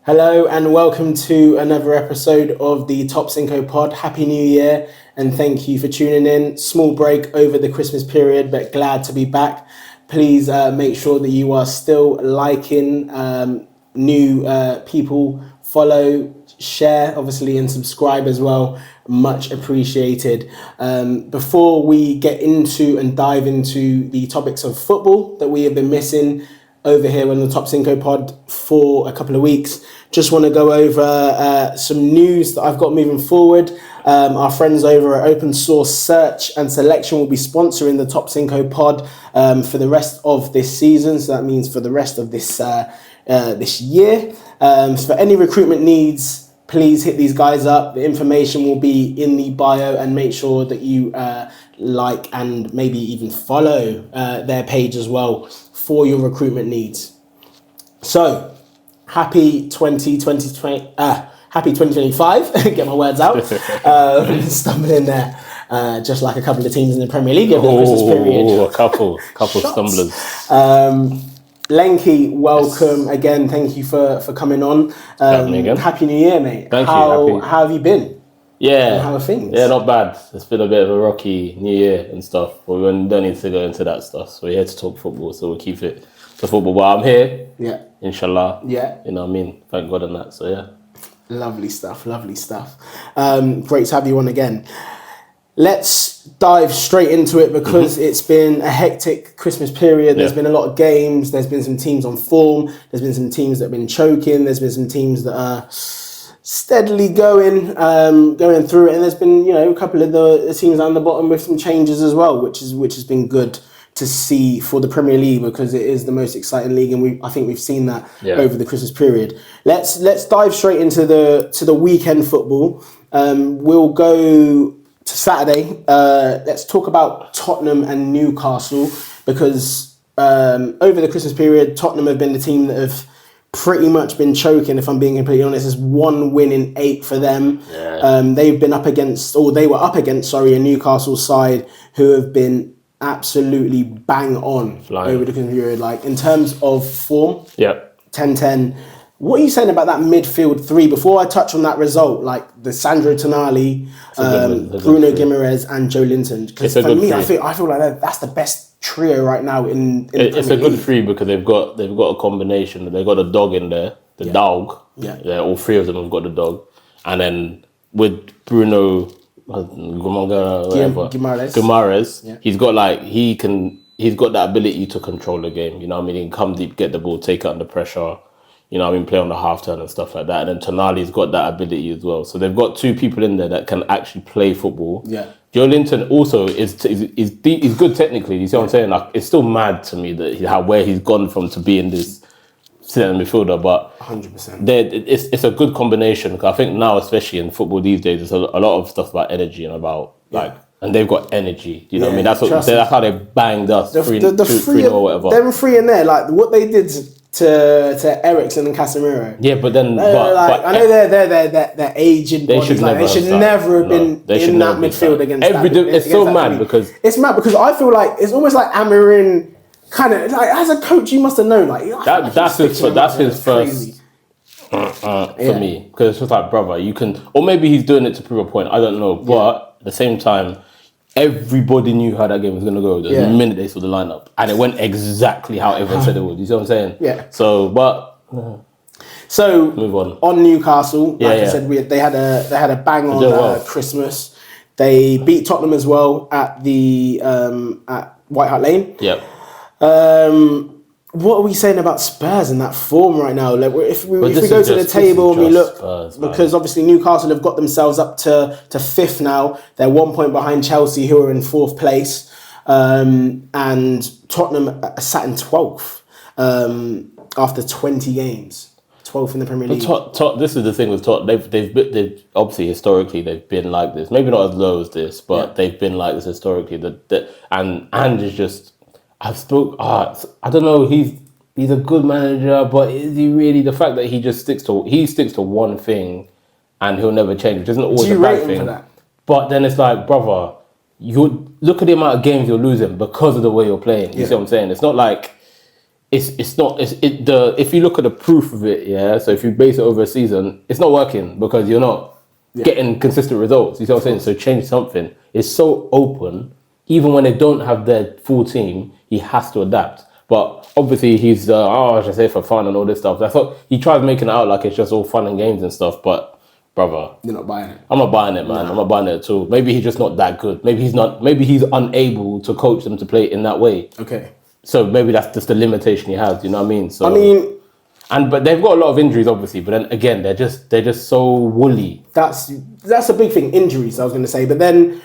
Hello and welcome to another episode of the Top CINCO Pod. Happy New Year and thank you for tuning in. Small break over the Christmas period, but glad to be back. Please make sure that you are still liking new people, follow, share, obviously, and subscribe as well. Much appreciated. Before we get into and dive into the topics of football that we have been missing over here on the Top CINCO Pod for a couple of weeks, just want to go over some news that I've got moving forward. Our friends over at Open Source Search and Selection will be sponsoring the Top CINCO Pod for the rest of this season. So that means for the rest of this year. So for any recruitment needs, please hit these guys up. The information will be in the bio, and make sure that you like and maybe even follow their page as well for your recruitment needs. So, happy 2025. Get my words out. Stumbling there. Just like a couple of teams in the Premier League over the Christmas period. A couple stumblers. Lenky, welcome again. Thank you for coming on. Happy New Year, mate. Thank you. How have you been? Yeah. And how are things? Yeah, not bad. It's been a bit of a rocky New Year and stuff, but we don't need to go into that stuff. So we're here to talk football, so we'll keep it to football. But I'm here. Yeah. Inshallah. Yeah. You know what I mean? Thank God on that. So yeah. Lovely stuff. Great to have you on again. Let's dive straight into it because it's been a hectic Christmas period. There's been a lot of games. There's been some teams on form. There's been some teams that have been choking. There's been some teams that are steadily going through it. And there's been, a couple of the teams down the bottom with some changes as well, which has been good to see for the Premier League because it is the most exciting league, and I think we've seen that over the Christmas period. Let's dive straight into the weekend football. We'll go to Saturday. Let's talk about Tottenham and Newcastle because over the Christmas period, Tottenham have been the team that have pretty much been choking, if I'm being completely honest. It's 1 win in 8 for them. They were up against a Newcastle side who have been absolutely bang on over the Christmas period. Like in terms of form, 10-10. What are you saying about that midfield three? Before I touch on that result, like the Sandro Tonali, Bruno Guimaraes, and Joe Linton. Because for me, I feel like that's the best trio right now in it's a good three because they've got a combination. They've got a dog in there, the dog. Yeah, all three of them have got the dog, and then with Bruno Guimaraes, he's got that ability to control the game. You know what I mean? He can come deep, get the ball, take it under pressure. You know what I mean? Play on the half turn and stuff like that. And then Tonali's got that ability as well. So they've got 2 people in there that can actually play football. Yeah. Joe Linton also is good technically. You see what I'm saying? Like it's still mad to me that where he's gone from to being this centre midfielder. But 100%. It's a good combination. Because I think now, especially in football these days, there's a lot of stuff about energy and about and they've got energy. You know what I mean? That's how they banged us. 3-0 or whatever. Them 3 in there, like what they did to Eriksen and Casemiro. Yeah, but then I know they're aged bodies. They should never have been in that midfield against that. It's so mad because it's mad because I feel like it's almost like Amarin kind of like as a coach you must have known that's his first for me, because it's just like, brother, you can, or maybe he's doing it to prove a point. I don't know, but at the same time, everybody knew how that game was going to go the minute they saw the lineup, and it went exactly how everyone said it would. You see what I'm saying? Yeah. So, move on Newcastle. Like I said, they had a bang on Christmas. They beat Tottenham as well at the at White Hart Lane. Yeah. What are we saying about Spurs in that form right now? Like, if we go to the table and we look, Spurs, because obviously Newcastle have got themselves up to 5th now. They're 1 point behind Chelsea, who are in 4th place, and Tottenham sat in 12th after 20 games. 12th in the Premier League. This is the thing with Tottenham. They've obviously historically they've been like this. Maybe not as low as this, but they've been like this historically. And is just. I don't know. He's a good manager, but is he really? The fact that he just sticks to one thing, and he'll never change, which isn't always a bad thing. For that? But then it's like, brother, you look at the amount of games you're losing because of the way you're playing. You see what I'm saying? It's not like if you look at the proof of it, yeah. So if you base it over a season, it's not working because you're not getting consistent results. You see what I'm saying? So change something. It's so open. Even when they don't have their full team, he has to adapt. But obviously he's I should say for fun and all this stuff. I thought he tries making it out like it's just all fun and games and stuff. But brother, you're not buying it. I'm not buying it, man. No. I'm not buying it at all. Maybe he's just not that good. Maybe he's not. Maybe he's unable to coach them to play in that way. Okay. So maybe that's just the limitation he has. You know what I mean? So but they've got a lot of injuries, obviously. But then again, they're just so woolly. That's a big thing. Injuries, I was going to say. But then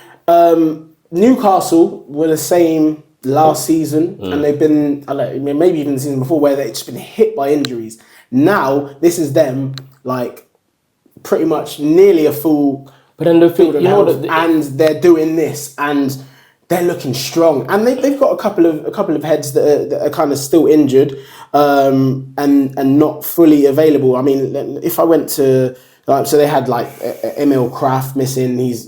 Newcastle were the same last season, and they've been maybe even the season before where they've just been hit by injuries. Now this is them like pretty much nearly a full. But then the field of health, and they're doing this and. They're looking strong, and they've got a couple of heads that are kind of still injured, and not fully available. I mean, if I went to so they had like Emil Kraft missing. He's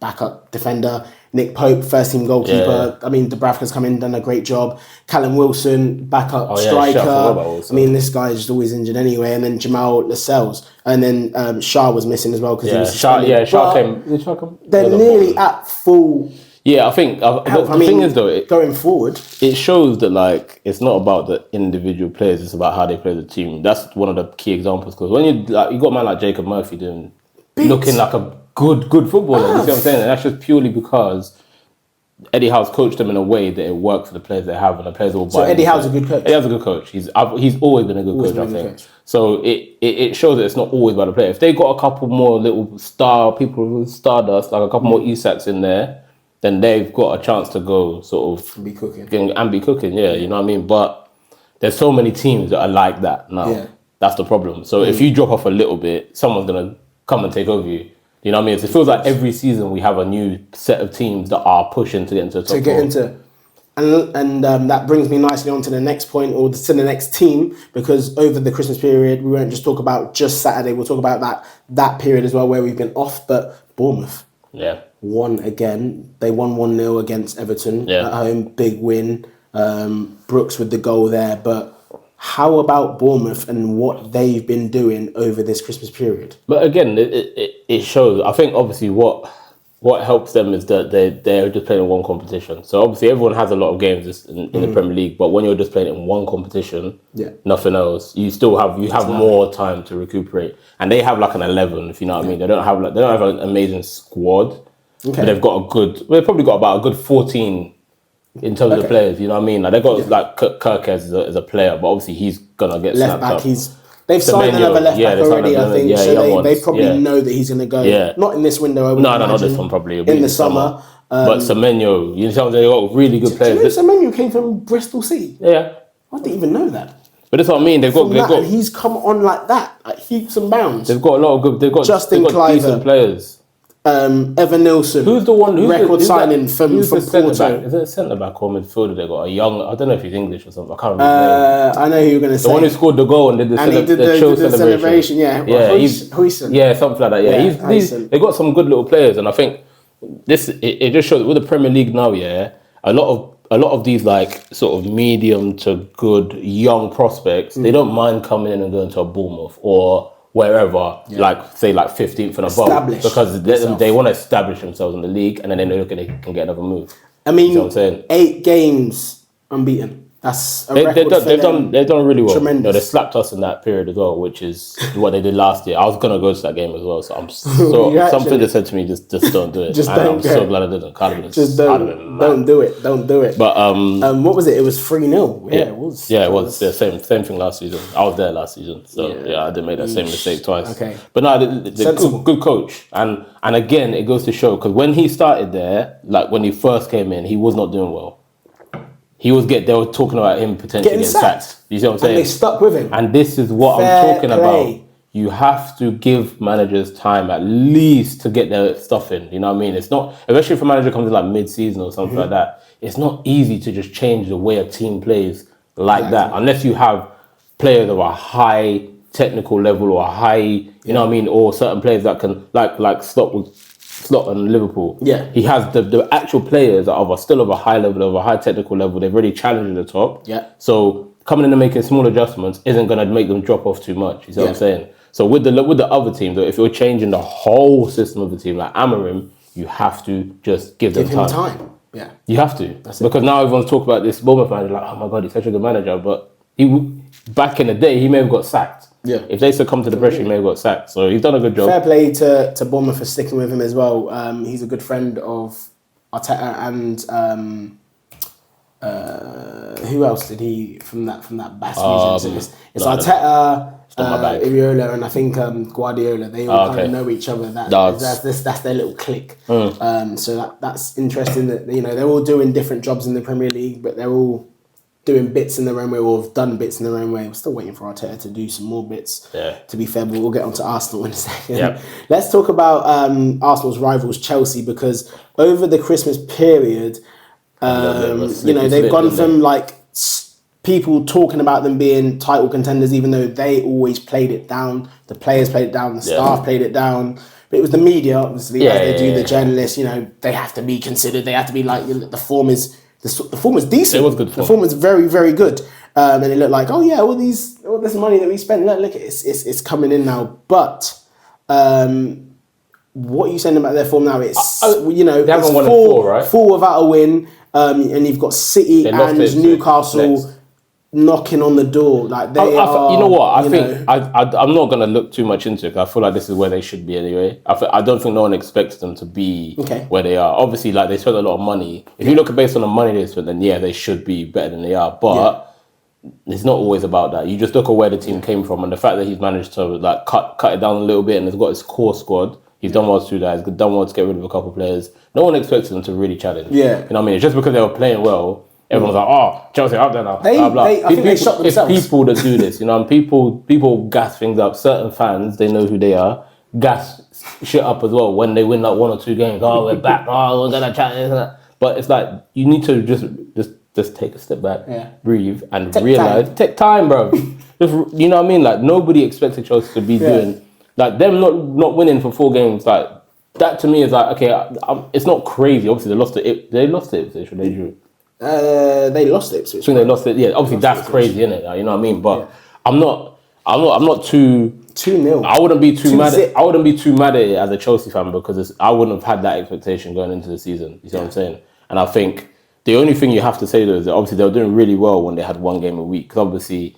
backup defender. Nick Pope, first team goalkeeper. Yeah. I mean, Dubravka's come in, done a great job. Callum Wilson, backup striker. I mean, this guy is just always injured anyway. And then Jamal Lascelles, and then Shah was missing as well because he was suspended. Shah came. They're nearly at full. Yeah, I think the thing is though, going forward, it shows that like it's not about the individual players; it's about how they play the team. That's one of the key examples because when you got a man like Jacob Murphy looking like a good footballer, you see what I'm saying? And that's just purely because Eddie Howe's coached them in a way that it works for the players they have, and the players will buy. So Eddie Howe's a good coach. Eddie Howe's a good coach. He's always been a good coach, I think. So it shows that it's not always about the player. If they got a couple more little people with stardust, like a couple more Isaks in there. Then they've got a chance to go sort of be cooking, yeah, you know what I mean? But there's so many teams that are like that now. Yeah. That's the problem. So if you drop off a little bit, someone's going to come and take over you. You know what I mean? So it feels like every season we have a new set of teams that are pushing to get into the top four. And that brings me nicely on to the next point or to the next team, because over the Christmas period, we won't just talk about just Saturday. We'll talk about that period as well where we've been off, but Bournemouth. Yeah. Won again. They won 1-0 against Everton at home. Big win. Brooks with the goal there. But how about Bournemouth and what they've been doing over this Christmas period? But again, it shows. I think obviously what helps them is that they're just playing in one competition. So obviously everyone has a lot of games in the Premier League, but when you're just playing in one competition, nothing else, you have more time to recuperate. And they have like an 11, if you know what I mean. They don't have an amazing squad. Okay. But they've probably got about a good 14 in terms of the players, you know what I mean? Like they got like Kirk as a player, but obviously he's gonna get left back. Up. They've signed another left back already, I think. So they probably know that he's gonna go. Yeah. Not in this window. Not this one probably. In the summer. But Semenyo, you know, they got really good players. You know Semenyo came from Bristol City. Yeah. I didn't even know that. But that's what I mean. They've got and he's come on like that, like heaps and bounds. They've got a lot of good. They've got decent players. Evan Nilsson. Who's the one? Record signing from Porto. Is it a centre back or midfielder? They got a young. I don't know if he's English or something. I can't remember his name. I know who you're going to say. The one who scored the goal and did the celebration. Yeah, Huijsen. Yeah, something like that. Yeah, they got some good little players, and I think it just shows that with the Premier League now. Yeah, a lot of these like sort of medium to good young prospects, they don't mind coming in and going to a Bournemouth or wherever, like say like 15th and above, because they want to establish themselves in the league, and then they look at they can get another move. I mean, you know what I'm saying? 8 games unbeaten. That's a record. They've done really well. Tremendous. No, they slapped us in that period as well, which is what they did last year. I was gonna go to that game as well, so I'm something that said to me, just don't do it. I'm so glad I didn't. Don't do it. Don't do it. But what was it? It was 3-0. Yeah, it was. Yeah, it was. Yeah, same thing last season. I was there last season, so I didn't make that same mistake twice. Okay. But no, good coach, and again, it goes to show because when he started there, like when he first came in, he was not doing well. They were talking about him potentially getting sacked. You see what I'm saying? And they stuck with him. And this is what I'm talking about. You have to give managers time at least to get their stuff in. You know what I mean? It's not, especially if a manager comes in like mid-season or something like that, it's not easy to just change the way a team plays like that. Unless you have players of a high technical level or a high, you know what I mean? Or certain players that can, like Slot and Liverpool. Yeah. He has the actual players that are still of a high level, of a high technical level. They've already challenged at the top. Yeah. So coming in and making small adjustments isn't going to make them drop off too much. You see what I'm saying? So with the other team, though, if you're changing the whole system of the team, like Amorim, you have to just give them time. Yeah, you have to, because now everyone's talking about this Bournemouth manager, like, oh my god, he's such a good manager, but back in the day he may have got sacked. Yeah, if they succumb to the pressure, he may have got sacked. So he's done a good job. Fair play to Bournemouth for sticking with him as well. He's a good friend of Arteta and who else did he from that Bass region? It's Arteta, Iriola, and I think Guardiola. They all kind of know each other. That's their little clique. So that's interesting that they're all doing different jobs in the Premier League, but they're all doing bits in their own way, or have done bits in their own way. We're still waiting for Arteta to do some more bits. Yeah. To be fair, but we'll get on to Arsenal in a second. Yep. Let's talk about Arsenal's rivals, Chelsea, because over the Christmas period, they've gone from people talking about them being title contenders, even though they always played it down. The players played it down, the staff played it down. But it was the media, obviously, as they do, the journalists, they have to be considered. They have to be the form is decent. It was good form. The form was very, very good. And it looked like, all this money that we spent, look, it's coming in now. But what are you saying about their form now? It's they haven't won in 4, right? 4 without a win. And you've got City and Newcastle knocking on the door. Like they are. You know what? I think I'm not going to look too much into it, because I feel like this is where they should be anyway. I don't think no one expects them to be where they are. Obviously, they spent a lot of money. If you look based on the money they spent, then they should be better than they are. But it's not always about that. You just look at where the team came from, and the fact that he's managed to cut it down a little bit, and has got his core squad. He's done well to do that. He's done well to get rid of a couple of players. No one expected them to really challenge. Yeah. You know what I mean? It's just because they were playing well, everyone's like, oh, Chelsea up there now. Blah, blah. I think they shot themselves. It's people that do this, and people gas things up. Certain fans, they know who they are, gas shit up as well when they win 1 or 2 games. Oh, we're back. Oh, we're gonna chat. But it's like you need to just take a step back, breathe, and realize. Take time, bro. You know what I mean? Nobody expected Chelsea to be doing. Them not winning for 4 games, that to me is okay. It's not crazy. Obviously, they lost it. They lost it. They drew. They lost it. I think they lost it. Yeah, obviously that's crazy, isn't it? You know what I mean? But I'm not too 2-0. I wouldn't be too mad. I wouldn't be too mad at it as a Chelsea fan, because I wouldn't have had that expectation going into the season. You see what I'm saying? And I think the only thing you have to say though is that obviously they were doing really well when they had 1 game a week. Because obviously,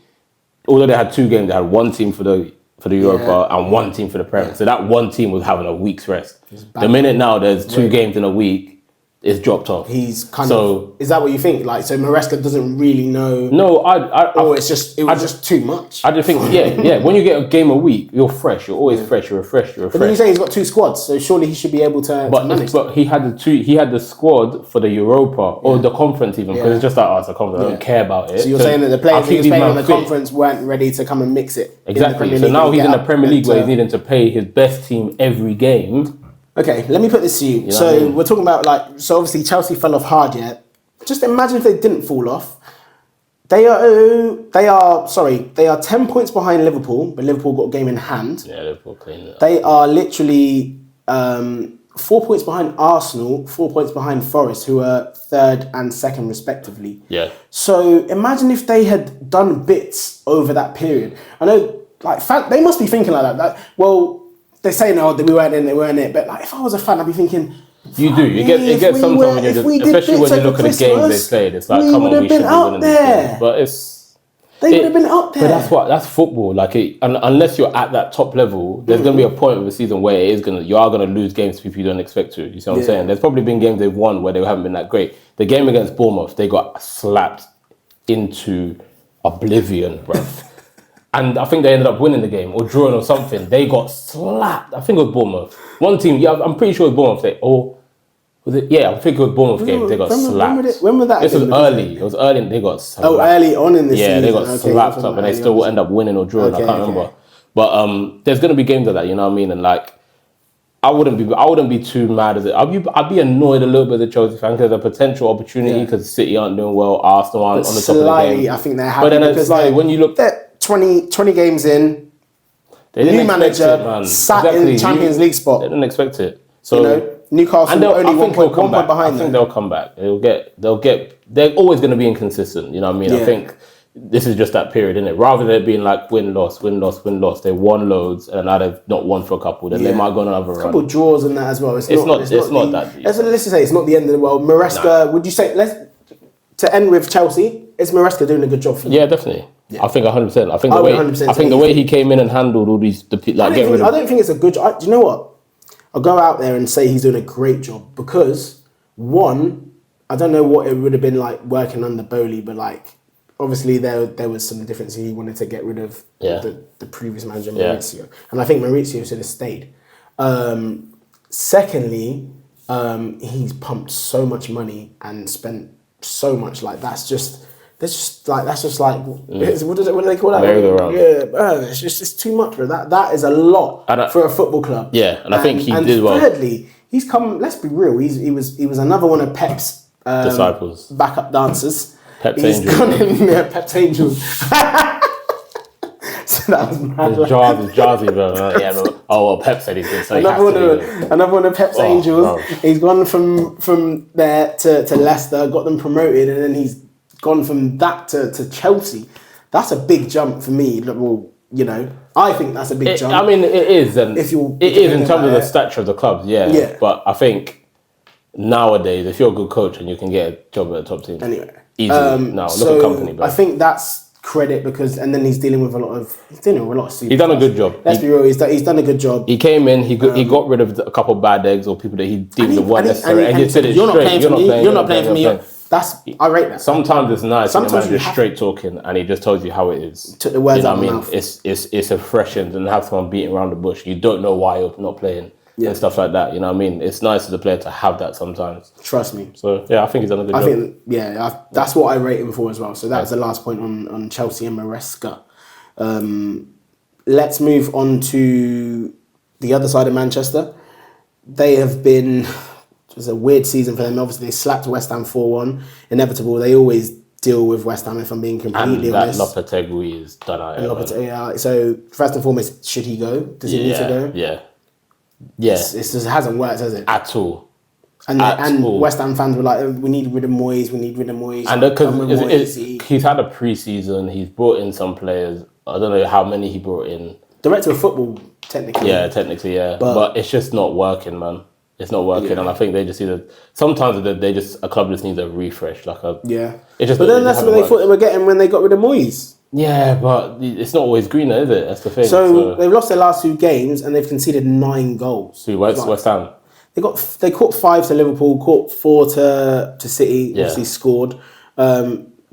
although they had 2 games, they had 1 team for the Europa and 1 team for the Premier. So that 1 team was having a week's rest. The minute now there's 2 games in a week, it's dropped off. He's kind of. Is that what you think? So Maresca doesn't really know. No, it was just too much. I just think, when you get a game a week, you're fresh. You're always fresh. You're refreshed. But then you say he's got 2 squads, so surely he should be able to manage. But he had the squad for the Europa or the conference even, because it's just it's a conference. I don't care about it. So you're saying that the players he was playing in the conference weren't ready to come and mix it. Exactly. So now he's in the Premier League where he's needing to play his best team every game. Okay, let me put this to you. We're talking about obviously Chelsea fell off hard yet. Just imagine if they didn't fall off. They are 10 points behind Liverpool, but Liverpool got a game in hand. Yeah, Liverpool cleaned it up. They are literally 4 points behind Arsenal, 4 points behind Forest, who are 3rd and 2nd respectively. Yeah. So imagine if they had done bits over that period. I know, they must be thinking like that. They say no, we weren't in, they weren't it. But if I was a fan, I'd be thinking. You do. You get sometimes when you're especially when you look at the games they played. It's like, come on, we should be winning this game. But they would have been up there. But that's football. Unless you're at that top level, there's going to be a point of the season where you are going to lose games to people you don't expect to. You see what I'm saying? There's probably been games they've won where they haven't been that great. The game against Bournemouth, they got slapped into oblivion, bro. And I think they ended up winning the game or drawing or something. They got slapped. I think it was Bournemouth. One team, I'm pretty sure it was Bournemouth. Was it? Yeah, I think it was Bournemouth game. They got slapped. When was that? This was early. It was early and they got slapped. Oh, early on in the season. Yeah, they got slapped up and they still end up winning or drawing. I can't remember. But there's going to be games like that, you know what I mean? And I wouldn't be too mad at it. I'd be annoyed a little bit as a Chelsea fan because there's a potential opportunity because City aren't doing well, Arsenal aren't on the top of the game. I think they're happy. But then it's when you look... 20 games in, new manager, sat in Champions League spot. They didn't expect it. So Newcastle only 1 point behind. I think they'll come back. They're always going to be inconsistent. You know what I mean? I think this is just that period, isn't it? Rather than it being like win, loss, win, loss, win, loss. They won loads, and now they've not won for a couple. Then they might go on another run. A couple of draws and that as well. It's not that. Let's just say it's not the end of the world. Maresca, would you say? To end with Chelsea, is Maresca doing a good job for you? Yeah, definitely. Yeah. I think 100%. I think the way he came in and handled all these I don't think it's a good job. Do you know what? I'll go out there and say he's doing a great job because one, I don't know what it would have been like working under Bowley, but like obviously there was some difference. He wanted to get rid of the previous manager Maurizio, and I think Maurizio should have stayed. Secondly, he's pumped so much money and spent so much. Like that's just like what do they call that? Yeah, it's too much, bro. That is a lot for a football club. Yeah, and I think he did well. Thirdly, he's come. Let's be real. He was another one of Pep's disciples, backup dancers. Pep's Angels. Pep's Angels. So that was mad. It's Jazzy, bro. Yeah, bro. Oh, well, Pep said he's good, so another one of Pep's Angels. Bro. He's gone from there to Leicester, got them promoted, and then he's gone from that to Chelsea. That's a big jump for me. Well, you know, I think that's a big jump. I mean, it is, and it is in terms of the stature of the clubs, yeah. But I think nowadays, if you're a good coach and you can get a job at a top team, anyway, easily. Look at company. Bro. I think that's credit because, and then he's dealing with a lot of superstars. He's done a good job. Let's be real. He's done a good job. He came in. He got rid of a couple of bad eggs or people that he deemed weren't necessary, and he said it straight. You're not playing for me. I rate that. Sometimes it's nice. Sometimes you're straight talking, and he just tells you how it is. Took the words out of my mouth. It's a freshened and have someone beating around the bush. You don't know why you're not playing and stuff like that. You know what I mean? It's nice as a player to have that sometimes. Trust me. So yeah, I think he's done a good job. That's what I rate him for as well. So that's the last point on Chelsea and Maresca. Let's move on to the other side of Manchester. They have been. It was a weird season for them. Obviously, they slapped West Ham 4-1. Inevitable. They always deal with West Ham, if I'm being completely honest. And that Lopetegui is done out. So, first and foremost, should he go? Does he need to go? Yeah. It just hasn't worked, has it? At all. And West Ham fans were like, we need rid of Moyes. And because he's had a pre-season, he's brought in some players. I don't know how many he brought in. Director of football, technically. Yeah, technically, yeah. But it's just not working, man. It's not working, and I think they just sometimes a club just needs a refresh, But then that's what they thought they were getting when they got rid of Moyes. Yeah, but it's not always greener, is it? That's the thing. So they've lost their last 2 games and they've conceded 9 goals. West Ham. They caught 5 to Liverpool, caught 4 to City. Obviously scored.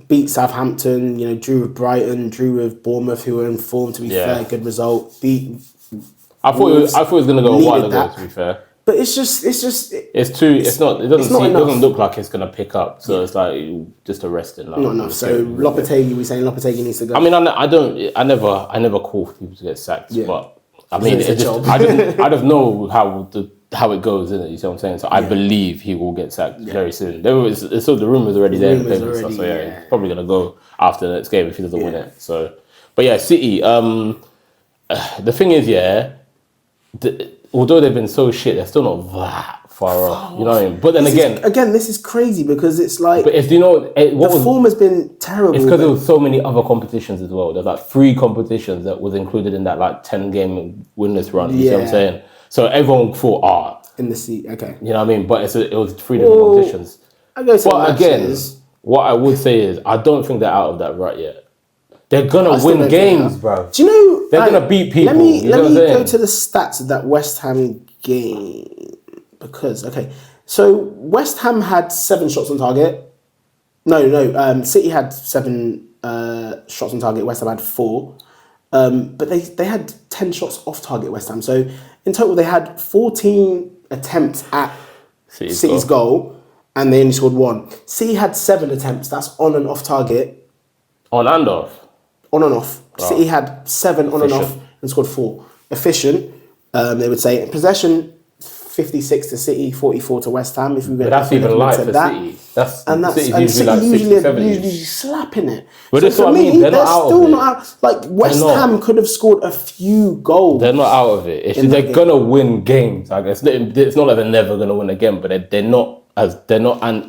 Beat Southampton. You know, drew with Brighton, drew with Bournemouth, who were in form. To be fair, good result. I thought it was going to go a while ago. To be fair. But it doesn't look like it's gonna pick up. So it's like just arrest it now. Not enough. So Lopetegui, we're saying Lopetegui needs to go. I mean, I never call for people to get sacked, but I mean, I just know how it goes, isn't it? You see what I'm saying? So I believe he will get sacked very soon. The rumors already there. So it's probably gonna go after the next game if he doesn't win it. So, but yeah, City. The thing is, although they've been so shit, they're still not that far off. You know what I mean? But then again, this is crazy because it's like. But if you know the form has been terrible. It's because there was so many other competitions as well. There's like 3 competitions that was included in that like 10-game winless run. You see what I'm saying? So everyone thought, in the seat, okay. You know what I mean? But it was 3 different competitions. But again, what I would say is I don't think they're out of that rut yet. They're gonna win games, bro. Do you know they're gonna beat people? Let me go to the stats of that West Ham game because so West Ham had 7 shots on target. No. City had 7 shots on target. West Ham had 4, but they had 10 shots off target. West Ham. So in total, they had 14 attempts at City's goal, and they only scored 1. City had 7 attempts. That's on and off target. On and off. On and off. City had 7 on and off and scored 4. Efficient, they would say. Possession, 56 to City, 44 to West Ham. If we but that's even light for City. City usually slapping it. But that's what I mean. They're still not out. Like West Ham could have scored a few goals. They're not out of it. They're gonna win games. I guess it's not like they're never gonna win again, but they're not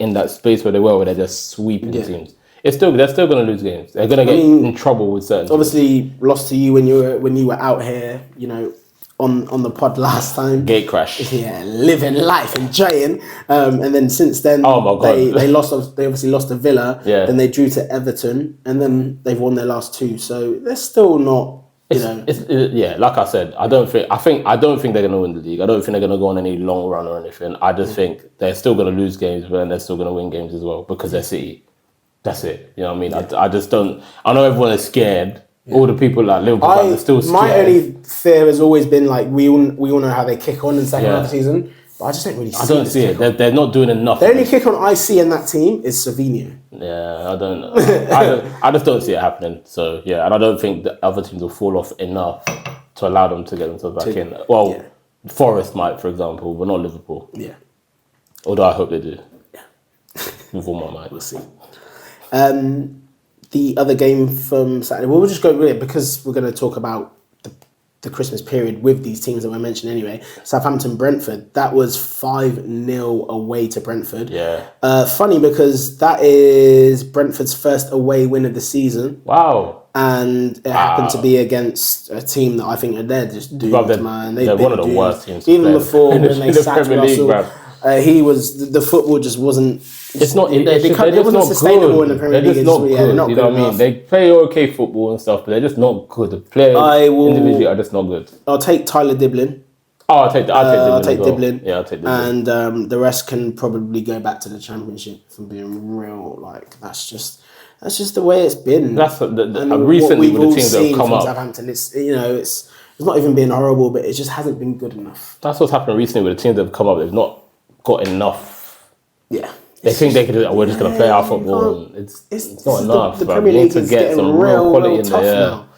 in that space where they were, where they're just sweeping teams. they're still going to lose games. They're going to get in trouble with certain. Obviously, lost to you when you were out here, on the pod last time. Gate crash. Yeah, living life, enjoying. And then since then, oh my God. they lost. They obviously lost to Villa. Yeah. Then they drew to Everton, and then they've won their last 2. So they're still not. Like I said, I don't think they're going to win the league. I don't think they're going to go on any long run or anything. I just think they're still going to lose games, but then they're still going to win games as well because they're City. That's it. You know what I mean? Yeah. I just don't. I know everyone is scared. Yeah. All the people like Liverpool are still scared. My only fear has always been like we all know how they kick on in the second half of the season, but I just don't really see it. I don't see it. They're not doing enough. The only kick on I see in that team is Savinho. Yeah, I don't know. I just don't see it happening. So yeah, and I don't think the other teams will fall off enough to allow them to get themselves back in. Well, Forest might, for example, but not Liverpool. Yeah. Although I hope they do. Yeah. With all my mind. We'll see. The other game from Saturday, we'll just go with it because we're going to talk about the Christmas period with these teams that we mentioned anyway. Southampton-Brentford, that was 5-0 away to Brentford. Yeah. Funny because that is Brentford's first away win of the season. Wow. And it happened to be against a team that I think they're just doomed, man. They're one of the worst teams. Even before when they sacked Russell, the football just wasn't. It's not. They're just not sustainable in the Premier League. They're just not good. They're not you know what I mean? They play okay football and stuff, but they're just not good. The players individually are just not good. I'll take Tyler Diblin. Oh, I'll take Diblin. Yeah, I'll take Diblin. And the rest can probably go back to the Championship. For being real, like that's just the way it's been. That's recently with the teams that have come up. Southampton, it's not even been horrible, but it just hasn't been good enough. That's what's happened recently with the teams that have come up. They've not got enough. Yeah. They think they could. We're just going to play our football. It's not enough. The Premier League is getting some real quality in there. Now.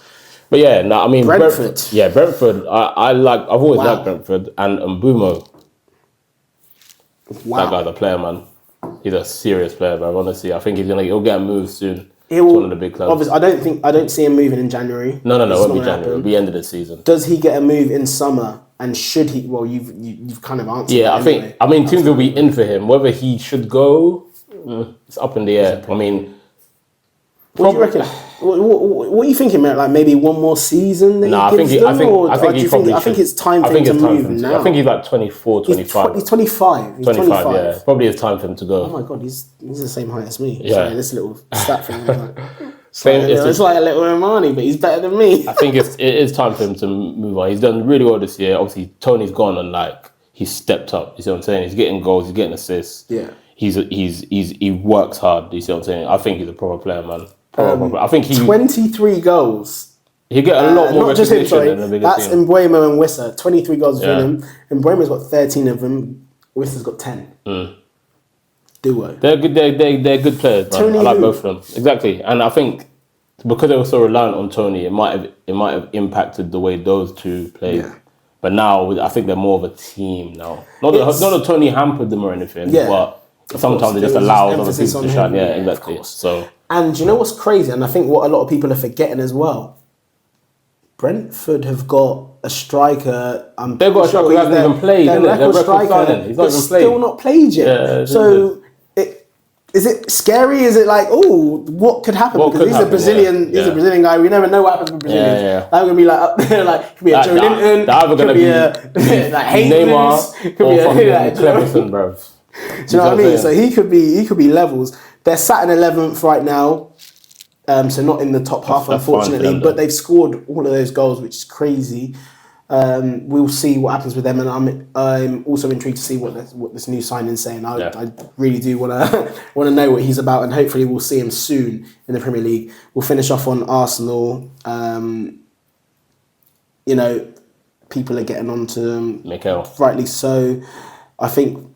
But yeah, no, I mean Brentford. Brentford. I've always liked Brentford and Mbumo. Wow. That guy's a player, man. He's a serious player, man. Honestly, I think he'll get a move soon. To one of the big clubs. Obviously, I don't see him moving in January. No, it won't be January. It'll be end of the season. Does he get a move in summer? And should he? Well, you've kind of answered. Yeah, I mean, teams will be in for him. Whether he should go, it's up in the air. I mean, what do you reckon? What are you thinking, Matt? Like maybe one more season? I think it's time for him to move now. I think he's like 24, 25. He's 25. 25, yeah. Probably it's time for him to go. Oh my God, he's the same height as me. Yeah. Sorry, this little stat thing. It's like a little Armani, but he's better than me. I think it is time for him to move on. He's done really well this year. Obviously, Tony's gone and he's stepped up. You see what I'm saying? He's getting goals. He's getting assists. Yeah. He works hard. You see what I'm saying? I think he's a proper player, man. I think 23 goals. He get a lot more not just him, recognition than the bigger That's team. Mbuemo and Wissa. 23 goals between them. Mbuemo's got 13 of them. Wissa's got 10. Duo. They're good. They're good players, man. I like both of them. Exactly, and I think because they were so reliant on Tony, it might have impacted the way those two played. Yeah. But now I think they're more of a team now. Not that Tony hampered them or anything, but sometimes they just allow other people to shine. Yeah, exactly. So. And you know what's crazy? And I think what a lot of people are forgetting as well. Brentford have got a striker. They've got a striker who hasn't even played. Their record striker, he's not even played. Still not played yet. Yeah, so. Is it scary? Is it like, what could happen? Because he's a Brazilian. He's a Brazilian guy. We never know what happens with Brazilians. Yeah. I'm gonna be like up there, like could be a Joe Linton, could be a like Neymar, could be a Cleverson, bro. Do you know what I mean? So he could be levels. They're sat in 11th right now, so not in the top half, unfortunately. But they've scored all of those goals, which is crazy. We'll see what happens with them, and I'm also intrigued to see what this new signing's saying. I really do want to know what he's about, and hopefully we'll see him soon in the Premier League. We'll finish off on Arsenal. People are getting on to them, rightly so. I think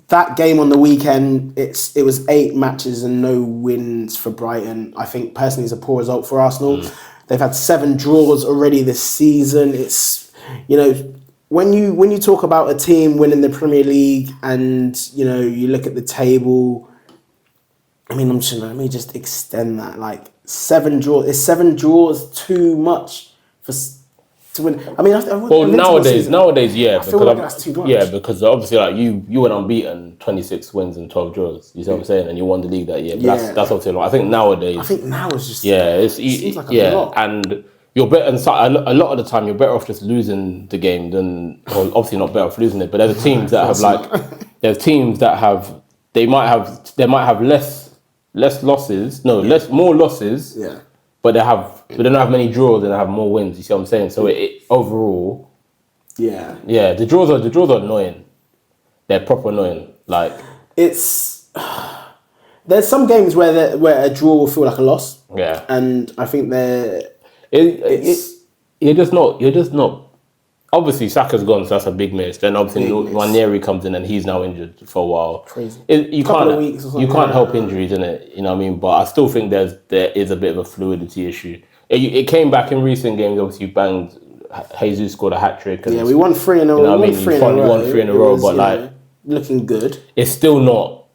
that game on the weekend, it was 8 matches and no wins for Brighton. I think personally it's a poor result for Arsenal. They've had 7 draws already this season. It's when you talk about a team winning the Premier League and you look at the table, I mean, let me just extend that. Like 7 draws. Is 7 draws too much to win. I mean, well, nowadays, yeah, I feel like that's too much. Yeah, because obviously, like you went unbeaten, 26 wins and 12 draws. You see what I'm saying? And you won the league that year. But that's obviously a lot. I think nowadays. I think now it's just it seems like a lot. and you're better. And a lot of the time, you're better off just losing the game than, well, obviously not better off losing it. But there's teams that have there's teams that have they might have less losses. No, more losses. Yeah. But they don't have many draws and they have more wins. You see what I'm saying? So it overall, the draws are annoying. They're proper annoying. Like there's some games where a draw will feel like a loss. Yeah, and I think you're just not. Obviously, Saka's gone, so that's a big miss. Then obviously, Nwaneri comes in and he's now injured for a while. Crazy. You can't help injuries, innit? You know what I mean? But I still think there is a bit of a fluidity issue. It came back in recent games. Obviously, you banged. Jesus scored a hat trick. Yeah, we won 3 in a row. You know what I mean? You won 3 in a row, but like looking good. It's still not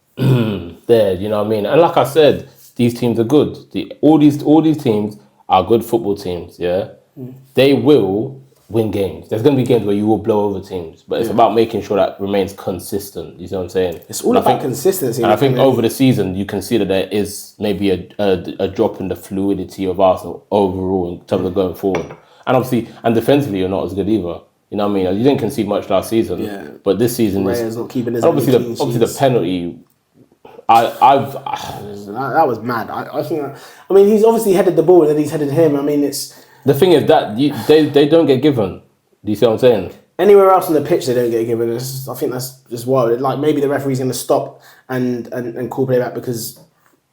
there. You know what I mean? And like I said, these teams are good. All these teams are good football teams. Yeah, they will win games. There's going to be games where you will blow over teams, but it's about making sure that remains consistent. You see what I'm saying? It's all about consistency. And I think over the season, you can see that there is maybe a drop in the fluidity of Arsenal overall in terms of going forward. And obviously, and defensively, you're not as good either. You know what I mean? You didn't concede much last season, but this season is not keeping his obviously the penalty. That was mad. I think. I mean, he's obviously headed the ball and then he's headed him. I mean, it's. The thing is that they don't get given. Do you see what I'm saying? Anywhere else on the pitch, they don't get given. I think that's just wild. Like maybe the referee's going to stop and call playback because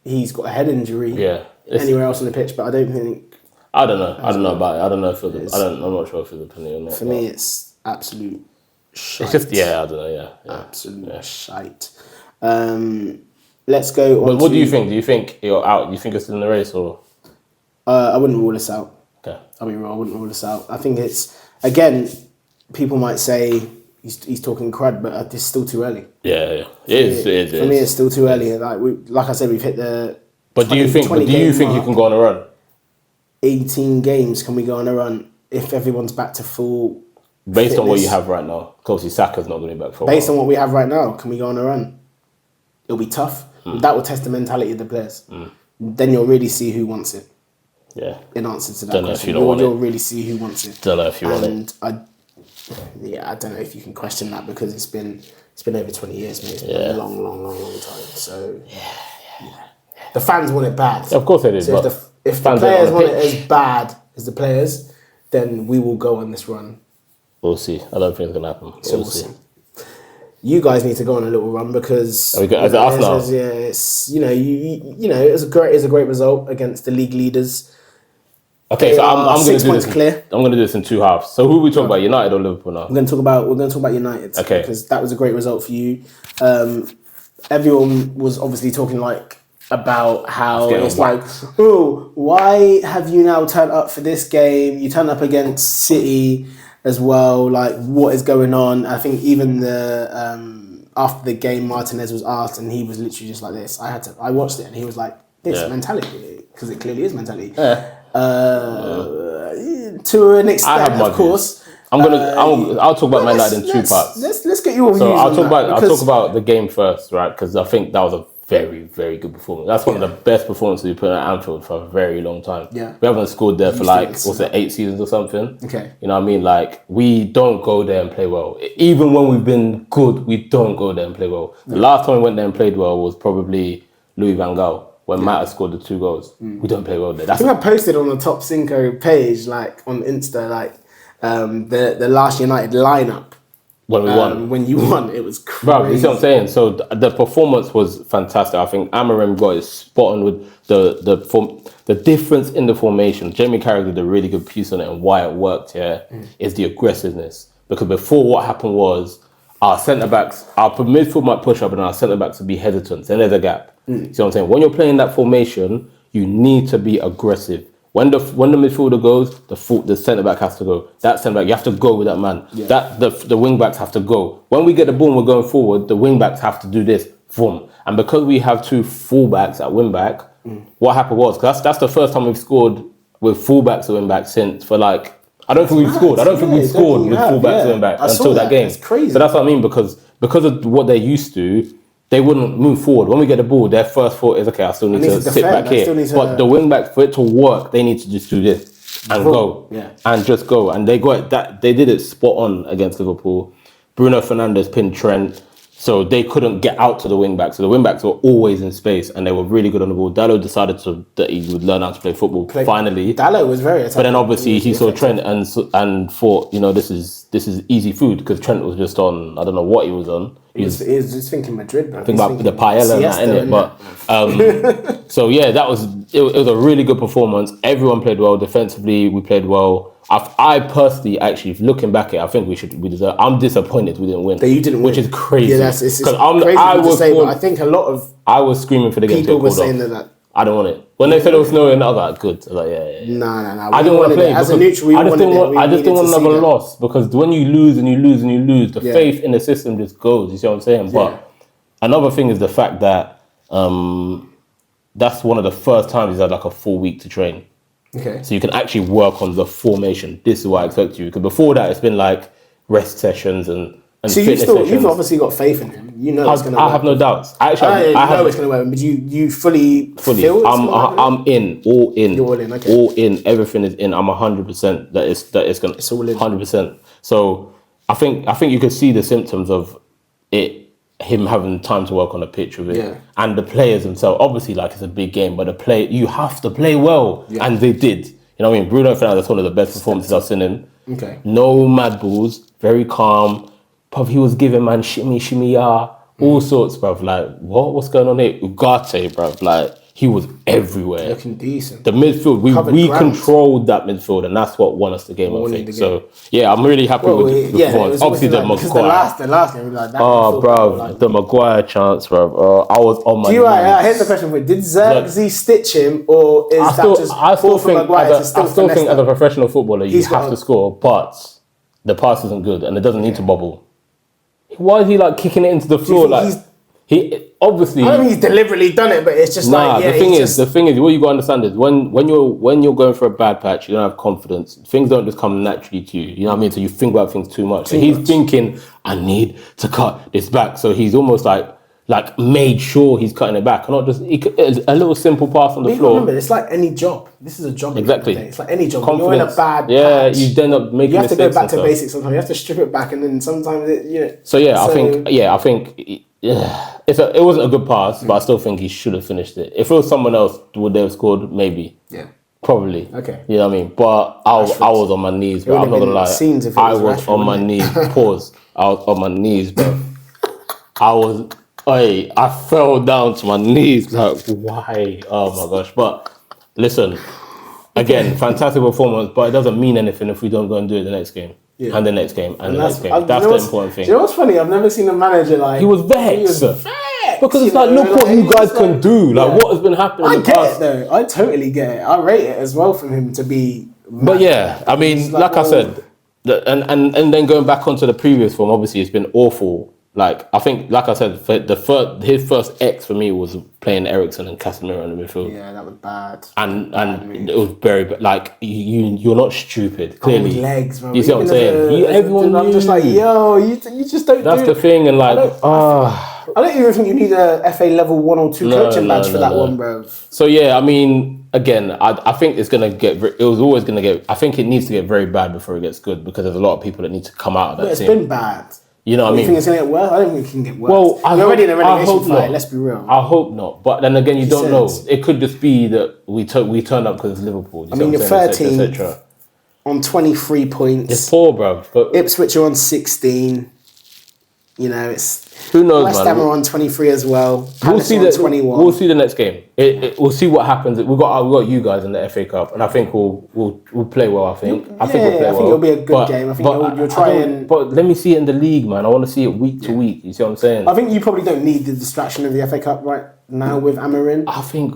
he's got a head injury. Yeah. Anywhere else on the pitch, but I don't think. I don't know. I don't know about it. I don't know if I'm not sure if it's a penalty or not. For me, it's absolute shite. It's just I don't know. Yeah. Absolute shite. Let's go. But what do you think? Do you think you're out? Do you think you're still in the race or? I wouldn't rule this out. Okay. I wouldn't rule this out. I think it's, again, people might say he's talking crud, but it's still too early. Yeah. It is. For me, it's still too early. Like I said, we've hit the. But do you think you can go on a run? 18 games, can we go on a run if everyone's back to full? Based on what you have right now, because Saka's not going to be back for a while. Based on what we have right now, can we go on a run? It'll be tough. That will test the mentality of the players. Then you'll really see who wants it. Yeah. In answer to that don't question, know if you'll really see who wants it. Don't know if you want it. And I don't know if you can question that because it's been over 20 years, mate. It's been a long time. So the fans want it bad. Yeah, of course they did. So if the players want it as bad as the players, then we will go on this run. We'll see. I don't think it's gonna happen. So we'll see. You guys need to go on a little run because us now? It's it was a great result against the league leaders. Okay, so I'm going to do 6 points clear. I'm going to do this in 2 halves. So who are we talking about, United or Liverpool now? We're going to talk about United. Okay, because that was a great result for you. Everyone was obviously talking about how it's why have you now turned up for this game? You turned up against City as well. Like, what is going on? I think even after the game, Martinez was asked, and he was literally just like this. I watched it, and he was like, "This mentality," because it clearly is mentality. Yeah. To an extent, of course. I'll talk about Man United in 2 parts. Let's get your views. So I'll talk about the game first, right? Because I think that was a very, very good performance. That's one of the best performances we put at Anfield for a very long time. Yeah. We haven't scored there for 8 seasons or something. Okay. You know what I mean? Like, we don't go there and play well. Even when we've been good, we don't go there and play well. The last time we went there and played well was probably Louis van Gaal, when Matt scored the 2 goals. We don't play well there. I think I posted on the Top CINCO page, on Insta, the last United lineup. When we won. When you won, it was crazy. Bro, you see what I'm saying? So the performance was fantastic. I think Amorim got it spot on with the difference in the formation. Jamie Carragher did a really good piece on it, and why it worked here is the aggressiveness. Because before, what happened was our centre-backs, our midfield might push up and our centre-backs would be hesitant. Then there's a gap. You see what I'm saying? When you're playing that formation, you need to be aggressive. When the midfielder goes, the centre back has to go. That centre back, you have to go with that man. Yeah. The wing backs have to go. When we get the ball and we're going forward, the wing backs have to do this. Boom. And because we have 2 full backs at wing back, what happened was, because that's the first time we've scored with full backs at wing back since for I don't think we've scored. I don't think we've scored with fullbacks going back until that game. That's crazy. So that's what I mean, because of what they're used to, they wouldn't move forward. When we get the ball, their first thought is, okay, I still need to sit back here. But the wing backs, for it to work, they need to just do this and go. Yeah. And just go. And they got that. They did it spot on against Liverpool. Bruno Fernandes pinned Trent. So they couldn't get out to the wing backs. So the wing backs were always in space and they were really good on the ball. Dalot decided that he would learn how to play football finally. Dalot was very attacking. But then obviously he saw Trent and thought, this is easy food, because Trent was just on, I don't know what he was on. He was just thinking Madrid, bro. I think about the paella and that, innit? But so yeah, it was a really good performance. Everyone played well. Defensively, we played well. I personally, actually, looking back at it, I think we deserve. I'm disappointed we didn't win. That you didn't win, which is crazy. Yeah, it's crazy to say, but I think a lot of I was screaming for the game. People were saying that. I don't want it. When they said it was snowing, I was like, good. I was like, yeah. No. I didn't want to play. As a neutral, I just didn't want another loss, because when you lose and you lose and you lose, the faith in the system just goes. You see what I'm saying? But another thing is the fact that that's one of the first times he's had like a full week to train. Okay. So you can actually work on the formation. This is what I expect you. Because before that, it's been like rest sessions and so fitness sessions. You've obviously got faith in him. You know it's going to work. I have no doubts. Actually, I know it's going to work. But you fully feel I'm in, all in. You're all in, okay. All in. Everything is in. I'm 100% that it's going to. It's all in. 100%. So I think you could see the symptoms of it. Him having time to work on the pitch with it, and the players themselves. Obviously, like, it's a big game, but you have to play well, and they did. You know what I mean? Bruno Fernandes, one of the best performances I've seen him. Okay. No mad balls, very calm. He was giving man shimmy, all sorts, bruv. Like, what's going on here? Ugarte, bruv. Like, he was everywhere. Looking decent. The midfield, we controlled that midfield, and that's what won us the game, I think. So, yeah, I'm really happy with the performance. Obviously, the Maguire. The last game, like that. Oh, bruv, the Maguire chance, bruv. I was on my knees. Here's the question for you. Did Xerxes stitch him, or is that just poor for Maguire to still finesse? I still think as a professional footballer, you have to score, but the pass isn't good, and it doesn't need to bobble. Why is he like kicking it into the floor? Like, he obviously. I don't think he's deliberately done it, but it's just the thing is, what you got to understand is when you're going for a bad patch, you don't have confidence. Things don't just come naturally to you. You know what I mean? So you think about things too much. So he's thinking, I need to cut this back. So he's almost like made sure he's cutting it back, not just a little simple pass on the floor. Remember, it's like any job. This is a job. Exactly. It's like any job. When you're in a bad patch, you end up making. You have to go back to basics sometimes. You have to strip it back, and then sometimes So I think it wasn't a good pass, but I still think he should have finished it. If it was someone else, would they have scored? Maybe. Yeah. Probably. Okay. You know what I mean? But I was on my knees, bro. I'm not gonna lie. I was on my knees. Pause. I was on my knees, bro. I fell down to my knees. Like, why? Oh my gosh. But listen, again, fantastic performance, but it doesn't mean anything if we don't go and do it the next game. Yeah. And the next game. And the next game. That's the important thing. Do you know what's funny? I've never seen a manager like... He was vexed. Because it's like, look what you guys can do. Like, what has been happening in the past. I get it, though. I totally get it. I rate it as well from him to be... But yeah, I mean, like I said, and then going back onto the previous form, obviously it's been awful. Like, I think, like I said, his first X for me was playing Eriksen and Casemiro in the midfield. Yeah, that was bad. And it was very bad. Like, you're not stupid, clearly. Legs, bro. You see what I'm saying? Everyone I'm just like, yo, you just don't That's the thing, and like, I don't even think you need a FA level 1 or 2 coaching badge for that one, bro. So yeah, I mean, again, I think it's gonna get. It was always gonna get. I think it needs to get very bad before it gets good, because there's a lot of people that need to come out of that. But it's been bad. You know what I mean? You think it's going to get worse? I don't think it can get worse. Well, we're already in a relegation fight, let's be real. I hope not. But then again, you don't know. It could just be that we turned up because it's Liverpool. I mean, you're 13 on 23 points. It's poor, bro. But Ipswich are on 16. You know, it's... Who knows, West Ham are on 23 as well. We'll see 21. We'll see the next game. We'll see what happens. We got you guys in the FA Cup, and I think we'll play well. I think we'll play well. I think it'll be a good game. I think you'll try and. But let me see it in the league, man. I want to see it week to week. You see what I'm saying? I think you probably don't need the distraction of the FA Cup right now with Amarin. I think